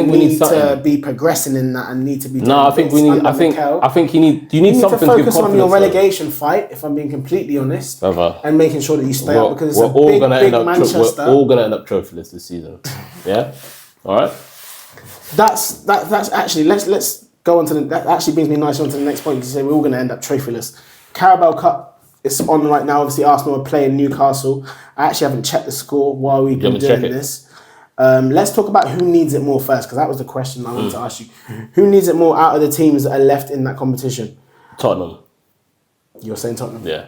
we need to be progressing in that and need to be. No, I think we need. I think you need. You need something to focus on your relegation fight. If I'm being completely honest, and making sure that you stay up, because it's a big Manchester. We're all gonna end up trophyless this season. Yeah. All right. That's actually let's go on to that actually brings me nicely on to the next point, because you say we're all going to end up trophyless. Carabao Cup is on right now. Obviously, Arsenal are playing Newcastle. I actually haven't checked the score while we've been doing this. Let's talk about who needs it more first, because that was the question I wanted to ask you. Who needs it more out of the teams that are left in that competition? Tottenham. You're saying Tottenham? Yeah.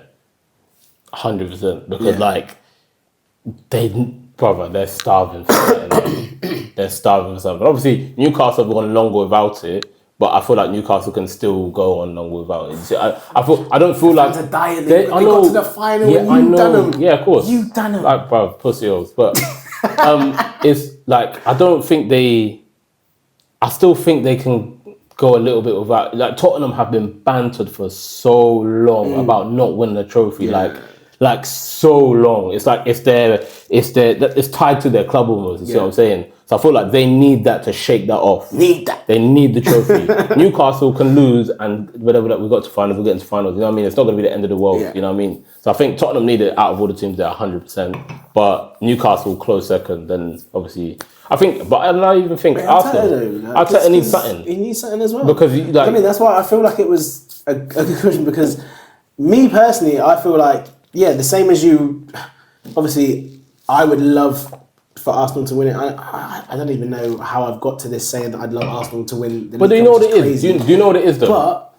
100%. Because, they're starving for something. They're starving for something. Obviously, Newcastle have gone longer without it, but I feel like Newcastle can still go on longer without it. See, I don't feel like they got to the final. Yeah, I know. Done them. Yeah, of course. You done them. Like, bro, pussy holes. But it's like I still think they can go a little bit without. Like, Tottenham have been bantered for so long about not winning a trophy. Yeah. Like so long. It's like it's tied to their club almost. You see what I'm saying? So I feel like they need that to shake that off. They need the trophy. Newcastle can lose, and whatever that we got to finals, we'll get into finals. You know what I mean? It's not going to be the end of the world. Yeah. You know what I mean? So I think Tottenham need it out of all the teams there, 100%. But Newcastle close second. Then obviously, I think. But I don't even think Arsenal. Arteta needs something. He needs something as well. Because I mean, that's why I feel like it was a good question. Because me personally, I feel like. Yeah, the same as you. Obviously, I would love for Arsenal to win it. I don't even know how I've got to this saying that I'd love Arsenal to win. But do you know what it is? Do you know what it is though? But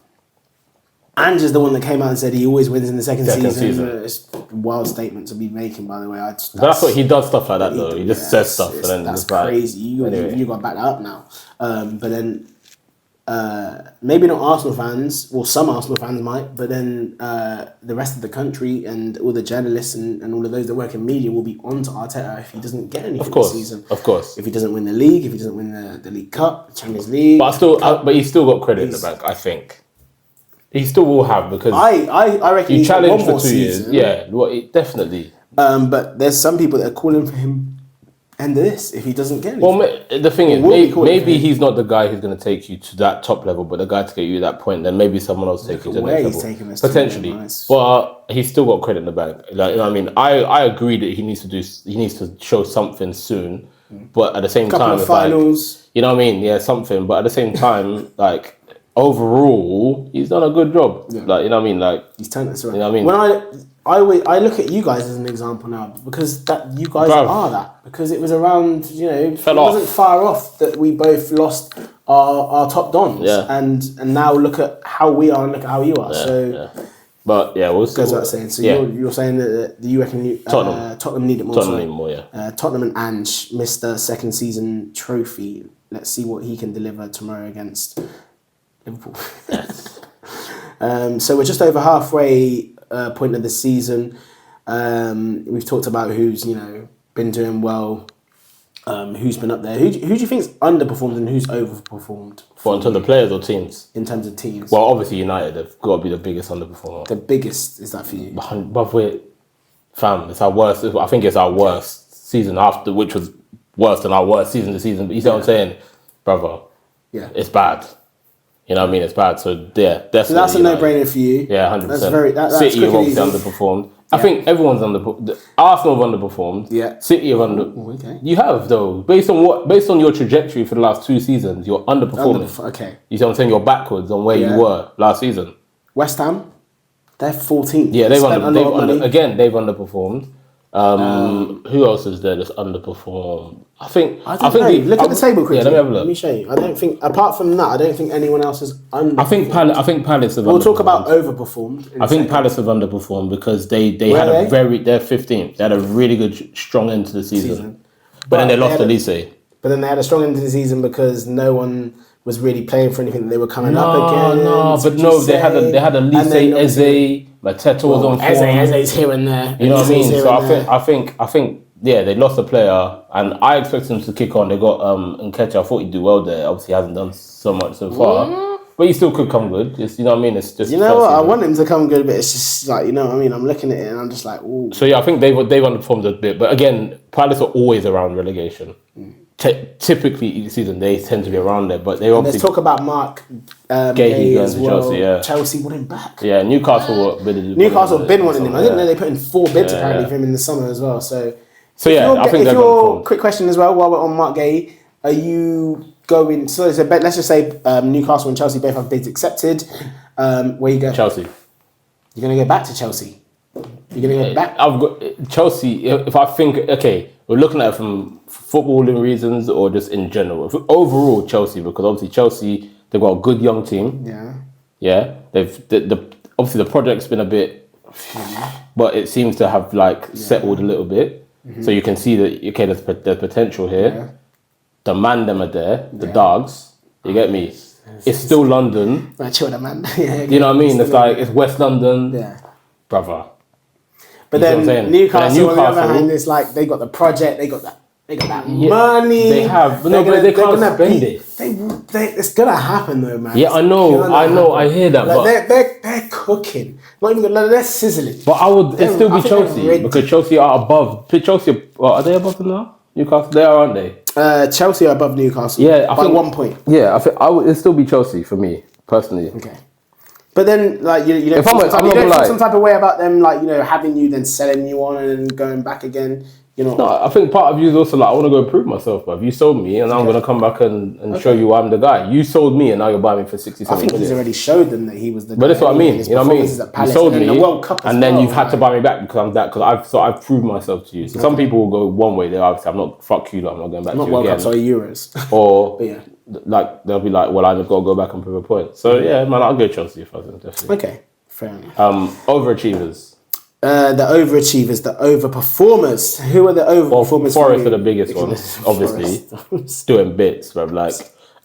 Ange is the one that came out and said he always wins in the second season. It's a wild statement to be making, by the way. That's what he does stuff like that though. He just says stuff and then that's crazy. You got to back that up now. But then. Maybe not Arsenal fans, well, some Arsenal fans might, but then the rest of the country and all the journalists and all of those that work in media will be on to Arteta if he doesn't get anything this season. Of course. If he doesn't win the league, if he doesn't win the League Cup, the Champions League. But he's still got credit in the bank, I think. He still will have, because I reckon he challenged for 2 years. Yeah, definitely. But there's some people that are calling for him end of this if he doesn't get anything. Well, the thing is, maybe he's not the guy who's going to take you to that top level, but the guy to get you to that point, then maybe someone else take you to the next level. Potentially. But he's still got credit in the bank. Like, you know what I mean? I agree that he needs to show something soon, but at the same time, of finals. Like, you know what I mean? Yeah, something. But at the same time, like, overall, he's done a good job. Yeah. Like, you know what I mean? Like, he's turned this around. You know what I mean? When I look at you guys as an example now, because that you guys are that. Because it was around, it wasn't far off that we both lost our top dons. Yeah. And now look at how we are and look at how you are. But yeah, we'll see. That's what I'm saying. So you're saying that you reckon Tottenham need it more. Tottenham need more, yeah. Tottenham and Ange missed the second season trophy. Let's see what he can deliver tomorrow against Liverpool. Yes. So we're just over halfway point of the season. We've talked about who's been doing well, who's been up there. Who do you think's underperformed and who's overperformed? What, in terms of players or teams? In terms of teams. Well, obviously United have got to be the biggest underperformer. The biggest is that for you? But it's our worst. I think it's our worst season after, which was worse than our worst season this season. But you see what I'm saying, brother? Yeah, it's bad. You know what I mean? It's bad. So yeah, definitely. So that's a no-brainer for you. Yeah, 100%. That's City have obviously underperformed. Yeah. I think everyone's underperformed. Arsenal have underperformed. Yeah. City have okay. You have though, based on your trajectory for the last 2 seasons, you're underperforming. Okay. You see what I'm saying? You're backwards on where you were last season. West Ham, they're 14th. Yeah, they've underperformed. Who else is there that's underperformed? I think look at the table quickly. Yeah, let me have a look. Let me show you. I don't think, apart from that, I don't think anyone else has underperformed. I think Palace have. We'll talk about overperformed. I think Palace have underperformed because they're 15th. They had a really good strong end to the season. But then they lost to Elise. But then they had a strong end to the season because no one was really playing for anything that they were coming up against. They had a Elise, Eze, Mateta was on form. Eze's here and there. You know what I mean? So I think they lost a player, and I expect them to kick on. They got Nketiah. I thought he'd do well there. Obviously, he hasn't done so much so far, but he still could come good. Just, you know what I mean? It's just I want him to come good, but it's just like, you know what I mean? I'm looking at it and I'm just like, ooh. So yeah, I think they've underperformed a bit, but again, Palace are always around relegation. Typically each season they tend to be around there, but they obviously. Let's talk about Mark Gahey going to Chelsea. Yeah, Chelsea want him back. Yeah, Newcastle have been wanting him. I didn't know they put in 4 bids apparently for him in the summer as well. So yeah, I think quick question as well while we're on Mark Gahey, are you going. So let's just say Newcastle and Chelsea both have bids accepted. Where you go? Chelsea. You're gonna go back to Chelsea. You're gonna go back. I've got Chelsea. If I think, okay, we're looking at it from footballing reasons or just in general. Overall, Chelsea, because obviously Chelsea, they've got a good young team. Yeah. Yeah. Obviously the project's been a bit, but it seems to have settled a little bit. Mm-hmm. So you can see that okay, there's potential here. Yeah. The man them are there. The dogs. You get me? It's still London. Chill, man. Yeah, you know what I mean? It's like it's West London. Yeah. Brother. But then Newcastle, on the other hand, it's like they got the project, they got that money. They have, but they can't spend it. It's gonna happen though, man. Yeah, I know, I hear that. Like but they're cooking. Not even they're sizzling. But it'd still be Chelsea because Chelsea are above. Chelsea are they above them now? Newcastle, they are, aren't they? Chelsea are above Newcastle. Yeah, by 1 point. Yeah, I think it'd still be Chelsea for me personally. Okay. But then, like, you don't feel some type of way about them, like, having you, then selling you on and going back again. No, I think part of you is also like, I want to go prove myself, but you sold me and now I'm going to come back and show you I'm the guy. You sold me and now you're buying me for 67 I think he's already showed them that he was the guy. But that's what I mean. You know what I mean? You sold me and then you've had to buy me back because I'm that, because I've proved myself to you. So some people will go one way, they're obviously, I'm not, fuck you, I'm not going back to you World again. Cups or Euros. Or, but yeah. Like, they'll be like, well, I've got to go back and prove a point. So yeah, man, I'll go Chelsea if I was definitely. Okay, fair enough. Overachievers. The overachievers, the overperformers. Who are the overperformers? Forest are the biggest ones, obviously. Doing bits, bro.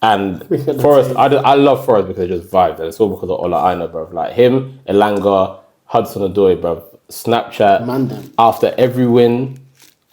And Forest, I love Forest because they just vibe. And it's all because of Ola Aina, bro. Like him, Elanga, Hudson Odoi, bro. Snapchat. Man, after every win,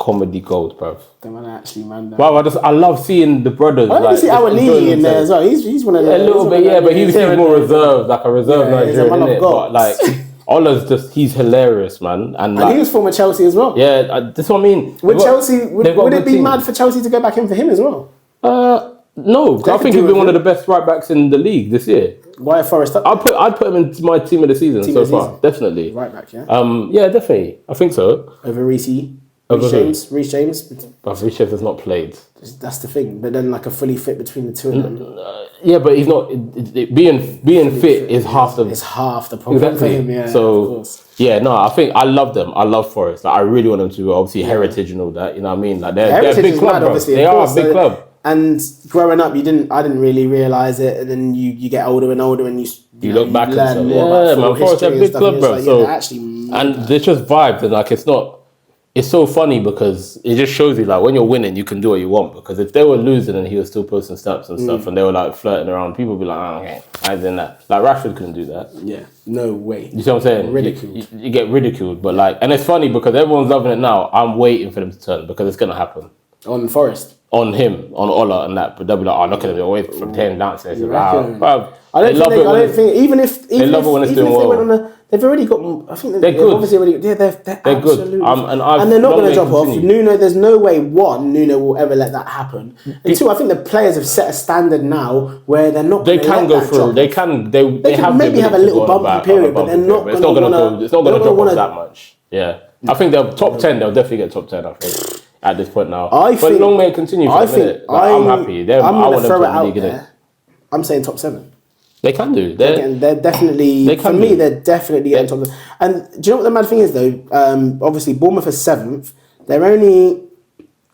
comedy gold, bro. The man actually, man. Bro, I love seeing the brothers. I like, see Awali in there as well. He's one of the. A little bit, yeah, but he's more reserved, like a reserved Nigerian, innit? But like. Ola's he's hilarious, man. And he was former Chelsea as well. Yeah, that's what I mean. Would it be mad for Chelsea to go back in for him as well? No, I think he's been one of the best right backs in the league this year. Why Forest? I'd put him in my team of the season so far, definitely. Right back, yeah. Yeah, definitely. I think so. Over Reece James. Reece James has not played. That's the thing. But then, like a fully fit between the two of them. Yeah, but he's not. Being fit is half the. It's half the problem for him. Yeah. So yeah, no, I think I love them. I love Forest. Like, I really want them to do obviously heritage and all that. You know what I mean? Like they're a big club, bro. They are a big club. And growing up, I didn't really realize it. And then you get older and older, and you look back and say, yeah, man, Forest are a big club, bro. So and they just vibed, and like it's not. It's so funny because it just shows you like when you're winning, you can do what you want. Because if they were losing and he was still posting snaps and stuff, and they were like flirting around, people would be like, "Oh, okay, I did that." Like Rashford couldn't do that. Yeah, no way. You see what I'm saying? Ridiculed. You get ridiculed, but like, and it's funny because everyone's loving it now. I'm waiting for them to turn because it's gonna happen. On Forest. On him, on Ola and that, but they'll be like, "Oh, look at him, they're away from 10 downstairs." Wow. I don't think even if they love it when it's doing well. They've already got. I think they're good. Obviously already. Yeah, they're absolutely good. And they're not going to drop off. Nuno, there's no way. One, Nuno will ever let that happen. And two, I think the players have set a standard now where they're not. They can go through. They can. They have maybe have a little bumpy period, but they're not going to want. It's not going to drop off that much. Yeah, I think they'll top 10. They'll definitely get top 10. I think at this point now. But long may it continue. I'm happy. I'm going to throw it out there. I'm saying top 7. They can do. They're definitely. For me, they're definitely on top. And do you know what the mad thing is though? Obviously, Bournemouth is 7th. They're only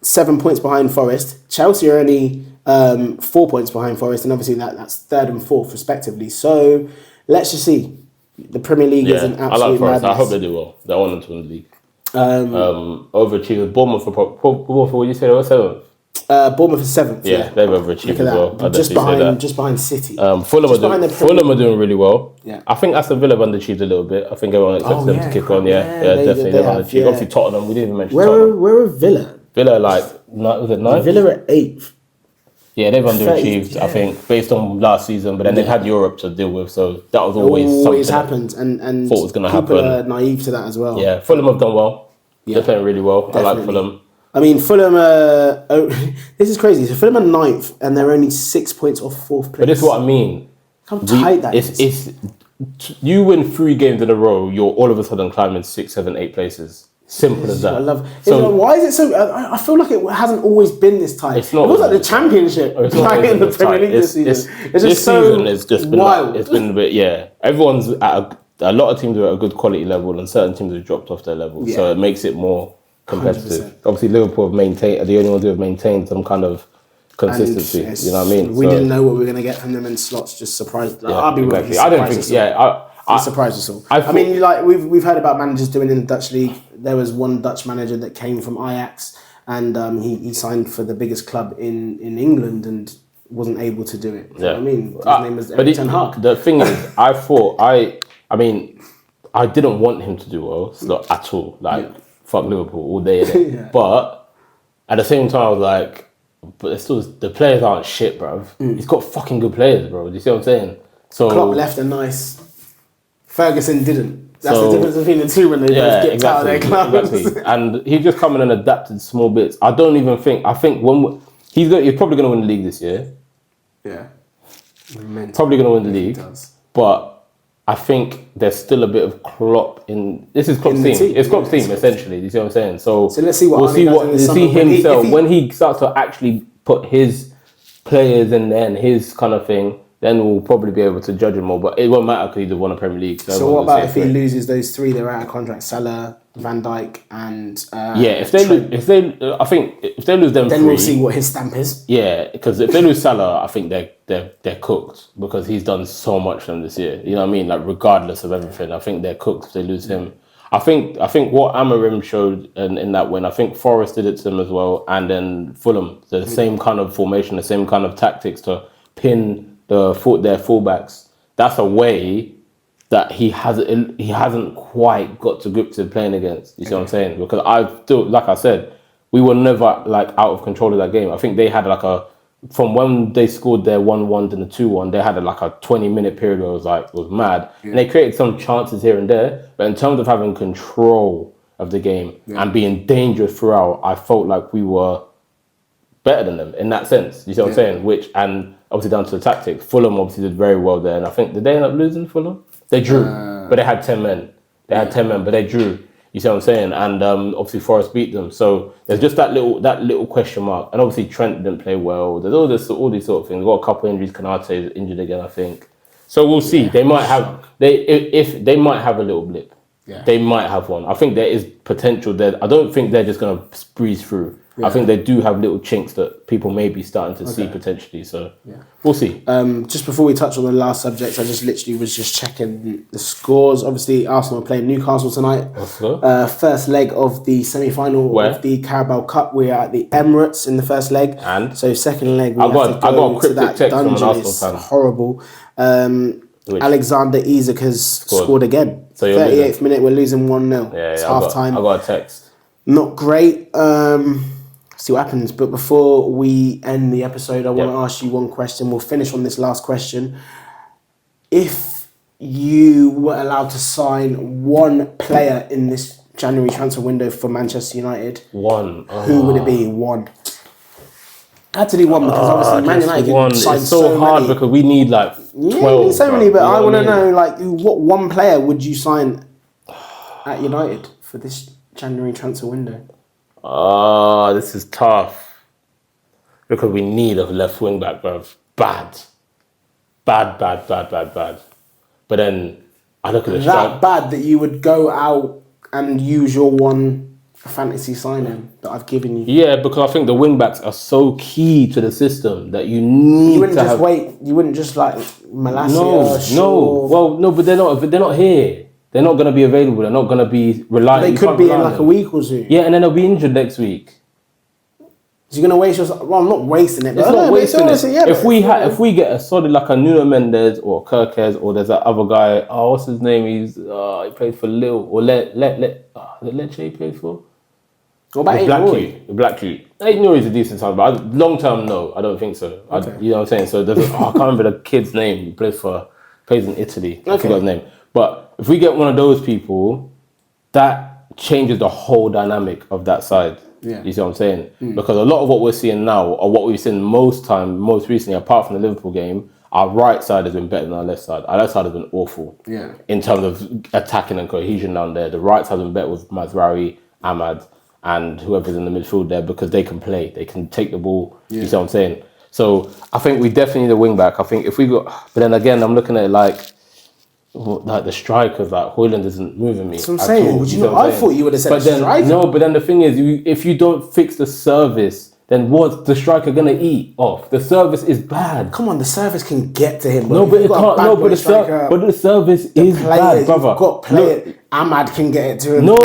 7 points behind Forest. Chelsea are only 4 points behind Forest, and obviously that's 3rd and 4th respectively. So let's just see. The Premier League is an absolute I like Forest. madness. I hope they do well. They want them to win the league. Overachievers. Bournemouth. What would you say? They were 7th. Bournemouth is 7th. Yeah, they've overachieved as well. Just behind City. Fulham are doing really well. Yeah. I think Aston Villa have underachieved a little bit. I think everyone expects them to kick on. Yeah, definitely. They've underachieved. Obviously Tottenham. We didn't even mention Tottenham. Where are Villa? Villa was it 9th? Villa at 8th. Yeah, they've underachieved. I think based on last season, but then they've had Europe to deal with, so that was always happened. And thought was going to happen. People are naive to that as well. Yeah, Fulham have done well. They're playing really well. Definitely. I like Fulham. I mean, Fulham this is crazy. So Fulham are 9th, and they're only 6 points off 4th place. But this is what I mean. How tight that is. It's you win 3 games in a row, you're all of a sudden climbing 6, 7, 8 places. Simple as that. I love. So Why is it so? I feel like it hasn't always been this tight. It's not. It was like the Championship, like in the Premier League this season. It's just so wild. It's been a bit. Yeah, everyone's at a lot of teams are at a good quality level, and certain teams have dropped off their level. Yeah. So it makes it more competitive. 100%. Obviously, Liverpool are the only ones who have maintained some kind of consistency. You know what I mean? We didn't know what we were going to get from them, and Slots just surprised. Yeah, I'll be exactly. I don't think. Yeah. He surprised us all. I mean, like we've heard about managers doing in the Dutch league. There was one Dutch manager that came from Ajax, and he signed for the biggest club in England and wasn't able to do it. You know what I mean? His name was Erik ten Hag. The thing is, I mean, I didn't want him to do well, not at all. Like fuck Liverpool all day. Yeah. But at the same time, I was like, but still, the players aren't shit, bruv. He's got fucking good players, bro. Do you see what I'm saying? So Klopp left a nice. Ferguson didn't. That's the difference between the two when they both get out of their clubs. Exactly. And he's just come in and adapted small bits. I think when he's probably going to win the league this year. Yeah. Probably going to win the league. But I think there's still a bit of Klopp in. This is Klopp's team. It's Klopp's team essentially. You see what I'm saying? So let's see what we'll see himself when he starts to actually put his players in there and his kind of thing. Then we'll probably be able to judge him more, but it won't matter because he's won a Premier League. So what about if he loses those three that are out of contract: Salah, Van Dijk, and if they lose them, then we'll see what his stamp is. Yeah, because if they lose Salah, I think they're cooked because he's done so much for them this year. You know what I mean? Like regardless of everything, I think they're cooked if they lose him. I think what Amorim showed in that win, I think Forest did it to them as well, and then Fulham, the same kind of formation, the same kind of tactics to pin their fullbacks. That's a way that he hasn't quite got to grips with playing against. You see what I'm saying? Because I still, like I said, we were never like out of control of that game. I think they had from when they scored their 1-1 and the 2-1, they had like a 20-minute period where it was mad. Yeah. And they created some chances here and there, but in terms of having control of the game and being dangerous throughout, I felt like we were better than them in that sense. You see what I'm saying? And obviously down to the tactics. Fulham obviously did very well there, and I think did they end up losing Fulham? They drew, but they had 10 men. But they drew. You see what I'm saying? And obviously Forest beat them. So there's just that little question mark. And obviously Trent didn't play well. There's all these sort of things. We've got a couple injuries. Kanate is injured again, I think. So we'll see. They might have they might have a little blip. Yeah. They might have one. I think there is potential there. I don't think they're just gonna breeze through. Yeah. I think they do have little chinks that people may be starting to see potentially. So we'll see. Just before we touch on the last subject, I just literally was just checking the scores. Obviously, Arsenal are playing Newcastle tonight. First leg of the semi-final of the Carabao Cup. We're at the Emirates in the first leg, and so second leg we have to go to that dungeon. It's horrible. Alexander Isak has scored again. So 38th minute, we're losing 1-0. It's half time. I got a text. Not great. See what happens. But before we end the episode, I want to ask you one question. We'll finish on this last question. If you were allowed to sign one player in this January transfer window for Manchester United, who would it be? One. I had to do one because obviously Man United can sign it's so hard many. Because we need like 12. Yeah, so many, but I want to know like what one player would you sign at United for this January transfer window? This is tough because we need a left wing back, bruv. Bad. But then I look at the that bad that you would go out and use your one fantasy signing that I've given you. Yeah, because I think the wing backs are so key to the system that you need. You wouldn't just wait. You wouldn't just like Malacia. No. Well, no, but they're not here. They're not going to be available. They're not going to be reliable. They could be in like a week or so. Yeah, and then they'll be injured next week. So you're going to waste yourself? Well, I'm not wasting it. It's not wasting it. If we get a solid like a Nuno Mendes or Kirkes or there's that other guy. Oh, what's his name? He plays for Lille or Lecce he plays for. What about Blackheath? Aiden is a decent time, but long term, no, I don't think so. You know what I'm saying? So there's I can't remember the kid's name. He plays in Italy. I forgot his name. But if we get one of those people, that changes the whole dynamic of that side. Yeah. You see what I'm saying? Because a lot of what we're seeing now, or what we've seen most recently, apart from the Liverpool game, our right side has been better than our left side. Our left side has been awful. Yeah. In terms of attacking and cohesion down there, the right side has been better with Mazraoui Ahmad, and whoever's in the midfield there, because they can play. They can take the ball. You see what I'm saying? So I think we definitely need a wing back. I think if we got, but then again, I'm looking at it like the strikers, like Højlund isn't moving me. That's what I'm saying. Would you know? I thought you would have said striker. No, but then the thing is, if you don't fix the service, then what's the striker gonna eat off? The service is bad. Come on, the service can get to him. No, but it can't. No, but the service is bad, brother. You've got players. Ahmad can get it to him. No,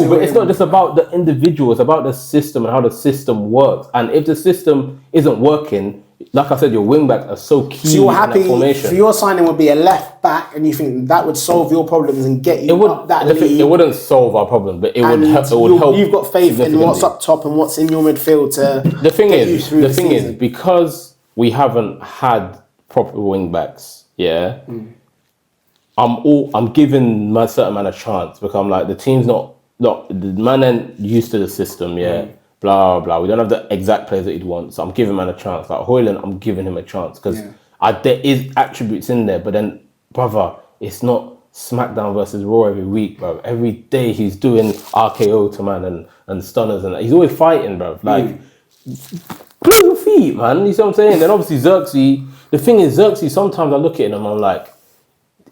but it's not just about the individual. It's about the system and how the system works. And if the system isn't working, like I said, your wing backs are so key. So you're happy. In that formation. So your signing would be a left back, and you think that would solve your problems and get you up that league. It wouldn't solve our problem, but it would help. It would help. You've got faith in what's up top and what's in your midfield to. The thing is, because we haven't had proper wing backs, I'm giving my certain man a chance, because I'm like, the team's not the man ain't used to the system, blah blah. We don't have the exact players that he'd want, so I'm giving man a chance. Like Højlund, I'm giving him a chance because there is attributes in there, but then, brother, it's not SmackDown versus Raw every week, bro. Every day he's doing RKO to man and stunners, and he's always fighting, bro. Like, play your feet, man. You see what I'm saying? Then obviously Xerxes. The thing is, Xerxes, sometimes I look at him and I'm like,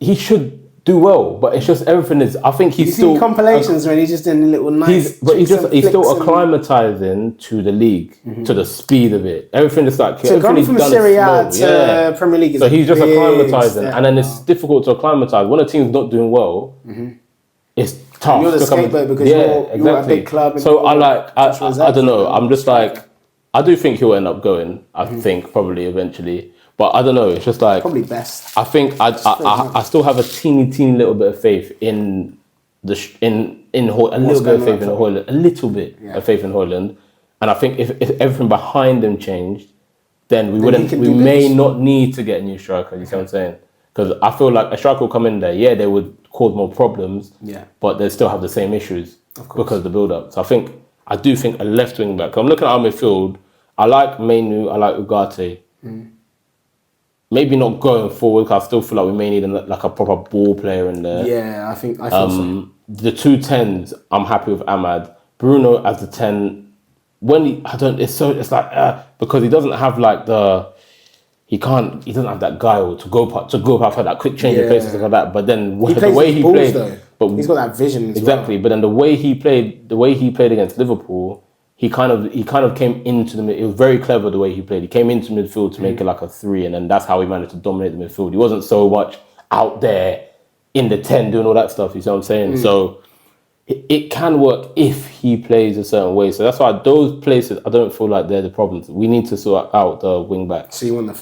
he should do well, but it's just everything is. I think he's still compilations when he's just in a little nice. He's still acclimatizing to the league, to the speed of it. Everything is like so going from Serie A to Premier League. So he's just acclimatizing, and then it's difficult to acclimatize when a team's not doing well. It's tough. And you're the scapegoat because you're a big club. So I don't know. I'm just like, I do think he'll end up going. I think probably eventually. But I don't know. It's just like probably best. I think I still have a teeny little bit of faith in Højlund, a little bit of faith in Højlund, a little bit of faith in Højlund, and I think if everything behind him changed, then we may not need to get a new striker. You see what I'm saying? Because I feel like a striker will come in there, they would cause more problems, but they still have the same issues because of the build up. So I do think a left wing back. I'm looking at our midfield. I like Mainu. I like Ugarte. Maybe not going forward, because I still feel like we may need a proper ball player in there. Yeah, I think so. The 2 10s, I'm happy with Ahmad. Bruno as the 10. It's like because he doesn't have like he doesn't have that guile to go past for that quick change of pace and stuff like that. But then the way he played, but he's got that vision exactly. But then the way he played against Liverpool. He kind of came into the midfield. It was very clever the way he played. He came into midfield to make it like a 3, and then that's how he managed to dominate the midfield. He wasn't so much out there in the 10 doing all that stuff. You see what I'm saying? So it can work if he plays a certain way. So that's why those places, I don't feel like they're the problems. We need to sort out the wing back. So you want the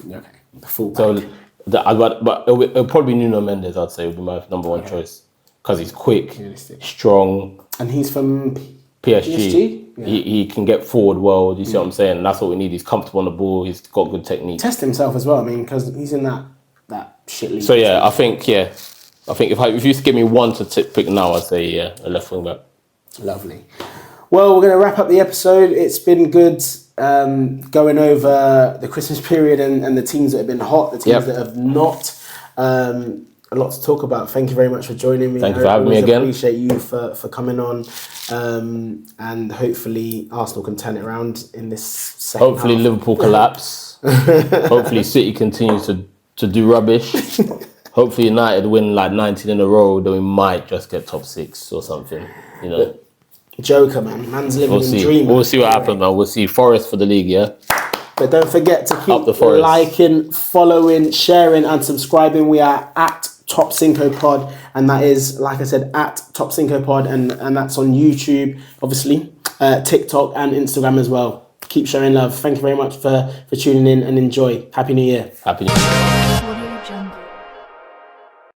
full back. So but it'll probably be Nuno Mendes. I'd say would be my number one choice, because he's quick, strong, and he's from PSG. He can get forward well. Do you see what I'm saying? And that's what we need. He's comfortable on the ball. He's got good technique. Test himself as well. I mean, because he's in that shit league. So I think if you give me one to pick now, I'd say a left wing back. Lovely. Well, we're going to wrap up the episode. It's been good going over the Christmas period and the teams that have been hot, the teams that have not. A lot to talk about. Thank you very much for joining me. Thank you for having me again. Appreciate you for coming on, and hopefully Arsenal can turn it around in this second Hopefully half. Liverpool collapse. Hopefully City continues to do rubbish. Hopefully United win like 19 in a row, then we might just get top 6 or something. You know, Joker, man's living in dream. We'll see what happens, man. We'll see. Forest for the league, yeah. But don't forget to keep liking, following, sharing, and subscribing. We are at Top CINCO Pod, and that is, like I said, at Top CINCO Pod, and that's on YouTube, obviously, TikTok and Instagram as well. Keep showing love. Thank you very much for tuning in, and enjoy. Happy New Year. Happy New Year.